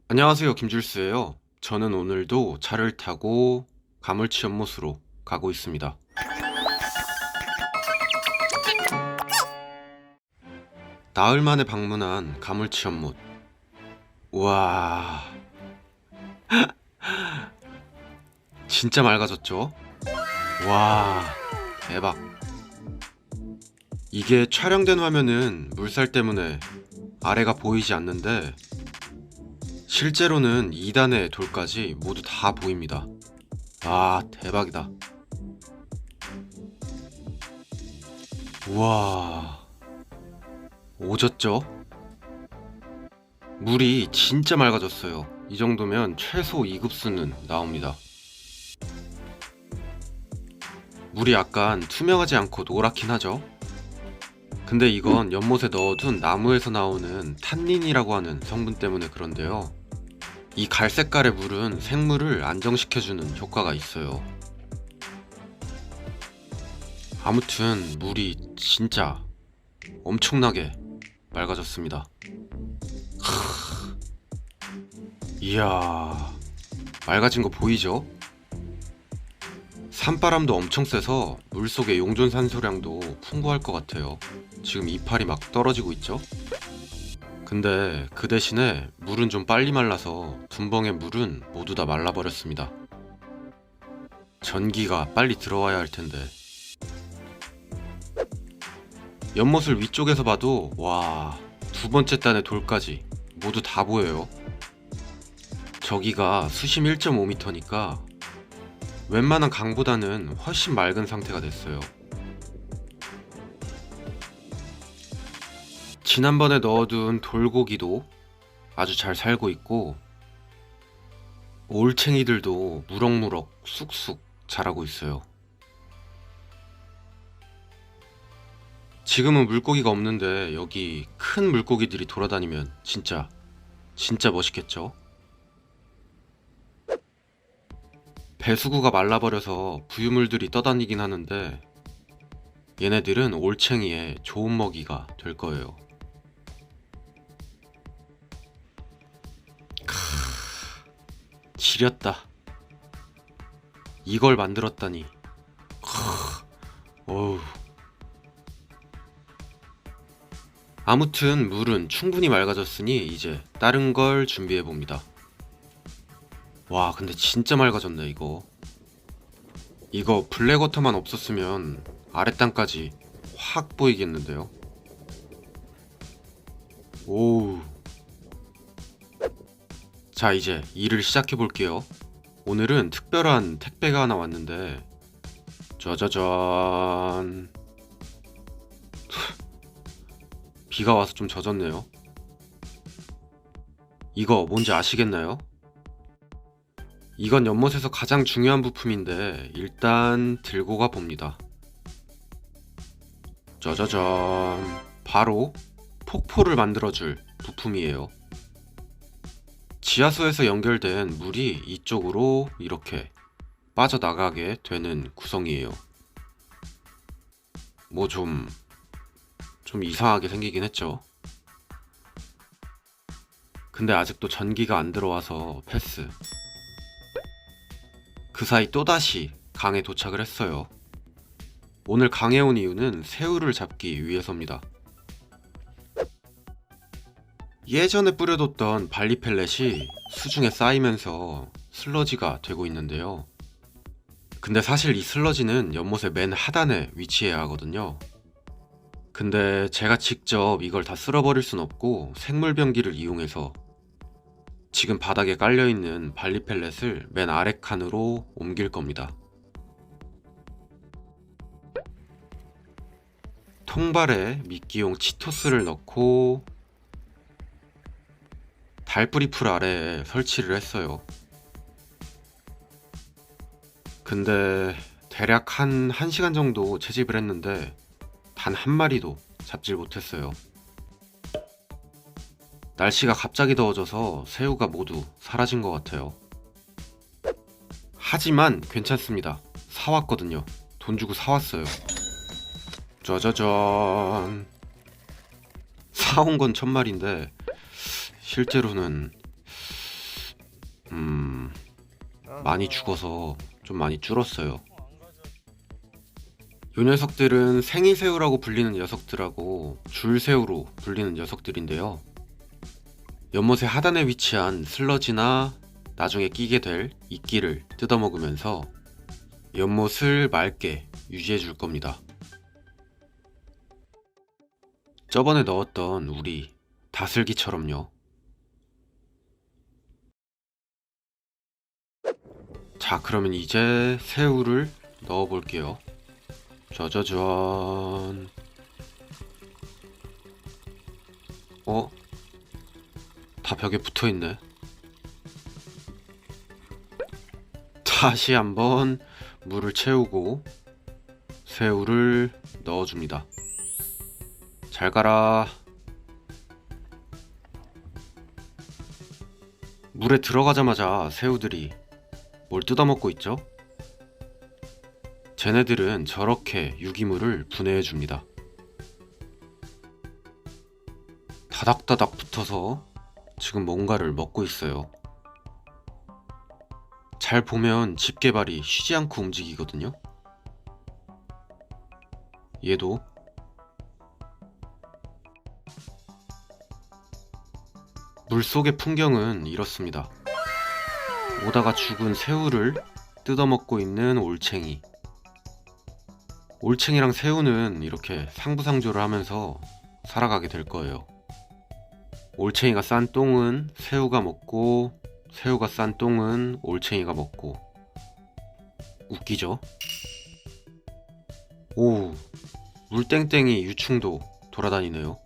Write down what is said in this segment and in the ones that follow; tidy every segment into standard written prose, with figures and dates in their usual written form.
안녕하세요. 김줄수예요. 저는 오늘도 차를 타고 가물치 연못으로 가고 있습니다. 나흘 만에 방문한 가물치 연못. 우와, 진짜 맑아졌죠? 와, 대박. 이게 촬영된 화면은 물살 때문에 아래가 보이지 않는데 실제로는 2단의 돌까지 모두 다 보입니다. 아, 대박이다. 우와, 오졌죠? 물이 진짜 맑아졌어요. 이 정도면 최소 2급수는 나옵니다. 물이 약간 투명하지 않고 노랗긴 하죠? 근데 이건 연못에 넣어둔 나무에서 나오는 탄닌이라고 하는 성분 때문에 그런데요. 이 갈색깔의 물은 생물을 안정시켜주는 효과가 있어요. 아무튼 물이 진짜 엄청나게 맑아졌습니다. 이야, 맑아진 거 보이죠? 산바람도 엄청 세서 물속의 용존 산소량도 풍부할 것 같아요. 지금 이파리 막 떨어지고 있죠? 근데 그 대신에 물은 좀 빨리 말라서 둔벙의 물은 모두 다 말라버렸습니다. 전기가 빨리 들어와야 할 텐데. 연못을 위쪽에서 봐도 와, 두 번째 단의 돌까지 모두 다 보여요. 저기가 수심 1.5m니까 웬만한 강보다는 훨씬 맑은 상태가 됐어요. 지난번에 넣어둔 돌고기도 아주 잘 살고 있고 올챙이들도 무럭무럭 쑥쑥 자라고 있어요. 지금은 물고기가 없는데 여기 큰 물고기들이 돌아다니면 진짜 멋있겠죠? 배수구가 말라버려서 부유물들이 떠다니긴 하는데 얘네들은 올챙이의 좋은 먹이가 될 거예요. 지렸다. 이걸 만들었다니. 어우. 아무튼 물은 충분히 맑아졌으니 이제 다른 걸 준비해 봅니다. 와, 근데 진짜 맑아졌네 이거. 이거 블랙워터만 없었으면 아랫땅까지 확 보이겠는데요. 오우. 자, 이제 일을 시작해 볼게요. 오늘은 특별한 택배가 하나 왔는데 짜자잔. 비가 와서 좀 젖었네요. 이거 뭔지 아시겠나요? 이건 연못에서 가장 중요한 부품인데 일단 들고 가 봅니다. 짜자잔. 바로 폭포를 만들어줄 부품이에요. 지하수에서 연결된 물이 이쪽으로 이렇게 빠져나가게 되는 구성이에요. 뭐 좀 이상하게 생기긴 했죠. 근데 아직도 전기가 안 들어와서 패스. 그 사이 또다시 강에 도착을 했어요. 오늘 강에 온 이유는 새우를 잡기 위해서입니다. 예전에 뿌려뒀던 발리 펠렛이 수중에 쌓이면서 슬러지가 되고 있는데요. 근데 사실 이 슬러지는 연못의 맨 하단에 위치해야 하거든요. 근데 제가 직접 이걸 다 쓸어버릴 순 없고 생물병기를 이용해서 지금 바닥에 깔려있는 발리 펠렛을 맨 아래 칸으로 옮길 겁니다. 통발에 미끼용 치토스를 넣고 달뿌리 풀 아래에 설치를 했어요. 근데 대략 한 1시간 정도 채집을 했는데 단 한 마리도 잡질 못했어요. 날씨가 갑자기 더워져서 새우가 모두 사라진 것 같아요. 하지만 괜찮습니다. 사왔거든요. 돈 주고 사왔어요. 짜자잔. 사온 건 1000마리인데 실제로는 음, 많이 죽어서 좀 많이 줄었어요. 요 녀석들은 생이새우라고 불리는 녀석들하고 줄새우로 불리는 녀석들인데요. 연못의 하단에 위치한 슬러지나 나중에 끼게 될 이끼를 뜯어먹으면서 연못을 맑게 유지해 줄 겁니다. 저번에 넣었던 우리 다슬기처럼요. 자, 그러면 이제 새우를 넣어 볼게요. 짜자잔. 다 벽에 붙어 있네. 다시 한번 물을 채우고 새우를 넣어줍니다. 잘 가라. 물에 들어가자마자 새우들이 뭘 뜯어먹고 있죠? 쟤네들은 저렇게 유기물을 분해해줍니다. 다닥다닥 붙어서 지금 뭔가를 먹고 있어요. 잘 보면 집게발이 쉬지 않고 움직이거든요. 얘도. 물속의 풍경은 이렇습니다. 오다가 죽은 새우를 뜯어먹고 있는 올챙이. 올챙이랑 새우는 이렇게 상부상조를 하면서 살아가게 될 거예요. 올챙이가 싼 똥은 새우가 먹고, 새우가 싼 똥은 올챙이가 먹고. 웃기죠? 오, 물땡땡이 유충도 돌아다니네요.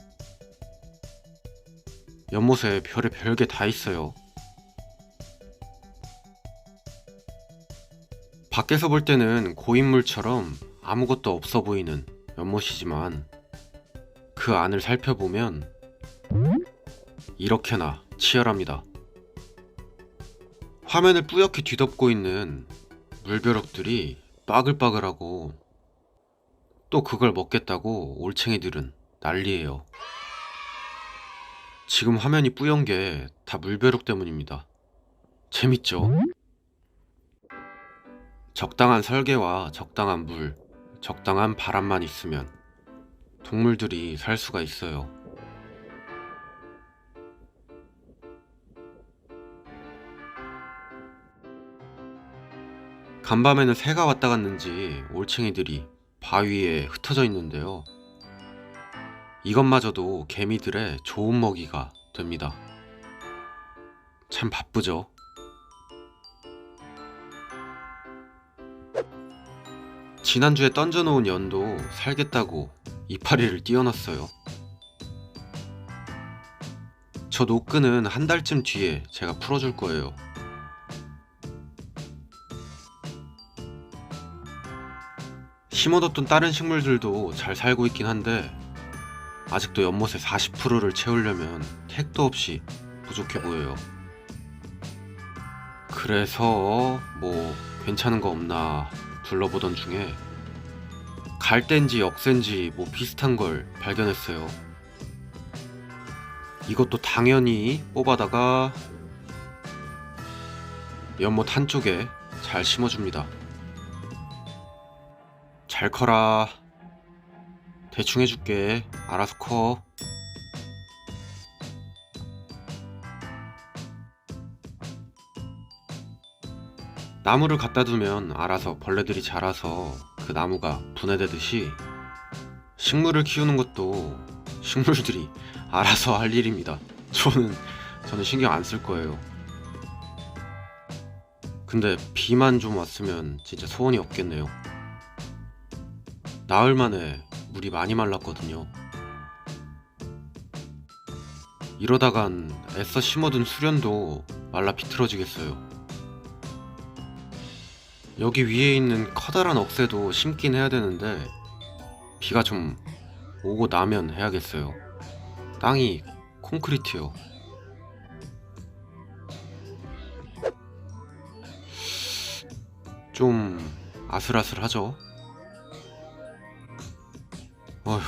연못에 별게 다 있어요. 밖에서 볼 때는 고인물처럼 아무것도 없어 보이는 연못이지만 그 안을 살펴보면 이렇게나 치열합니다. 화면을 뿌옇게 뒤덮고 있는 물벼룩들이 빠글빠글하고 또 그걸 먹겠다고 올챙이들은 난리예요. 지금 화면이 뿌연 게 다 물벼룩 때문입니다. 재밌죠? 적당한 설계와 적당한 물, 적당한 바람만 있으면 동물들이 살 수가 있어요. 간밤에는 새가 왔다 갔는지 올챙이들이 바위에 흩어져 있는데요. 이것마저도 개미들의 좋은 먹이가 됩니다. 참 바쁘죠? 지난주에 던져놓은 연도 살겠다고 이파리를 띄워놨어요. 저 노끈은 한 달쯤 뒤에 제가 풀어줄 거예요. 심어뒀던 다른 식물들도 잘 살고 있긴 한데 아직도 연못의 40%를 채우려면 택도 없이 부족해 보여요. 그래서 뭐 괜찮은 거 없나 둘러보던 중에 갈대인지 역새인지 뭐 비슷한 걸 발견했어요. 이것도 당연히 뽑아다가 연못 한쪽에 잘 심어줍니다. 잘 커라. 대충 해줄게. 알아서 커. 나무를 갖다 두면 알아서 벌레들이 자라서 그 나무가 분해되듯이 식물을 키우는 것도 식물들이 알아서 할 일입니다. 저는 신경 안 쓸 거예요. 근데 비만 좀 왔으면 진짜 소원이 없겠네요. 나흘 만에 물이 많이 말랐거든요. 이러다간 애써 심어둔 수련도 말라 비틀어지겠어요. 여기 위에 있는 커다란 억새도 심긴 해야 되는데 비가 좀 오고 나면 해야겠어요. 땅이 콘크리트요. 좀 아슬아슬하죠? 어휴.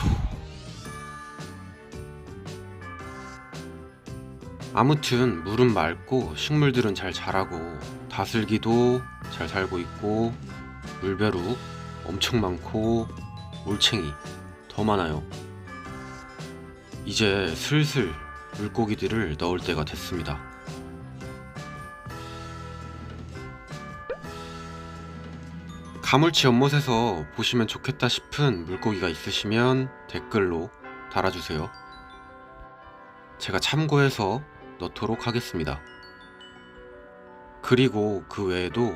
아무튼 물은 맑고 식물들은 잘 자라고 다슬기도 잘 살고 있고 물벼룩 엄청 많고 올챙이 더 많아요. 이제 슬슬 물고기들을 넣을 때가 됐습니다. 가물치 연못에서 보시면 좋겠다 싶은 물고기가 있으시면 댓글로 달아주세요. 제가 참고해서 넣도록 하겠습니다. 그리고 그 외에도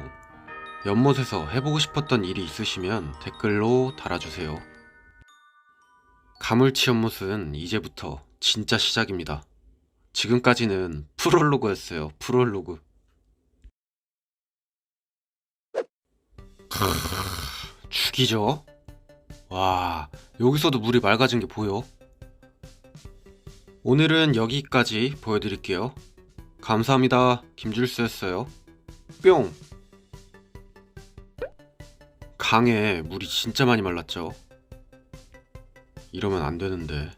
연못에서 해보고 싶었던 일이 있으시면 댓글로 달아주세요. 가물치 연못은 이제부터 진짜 시작입니다. 지금까지는 프롤로그였어요. 프롤로그. 죽이죠? 와, 여기서도 물이 맑아진 게 보여? 오늘은 여기까지 보여드릴게요. 감사합니다. 김줄수였어요. 뿅! 강에 물이 진짜 많이 말랐죠? 이러면 안 되는데.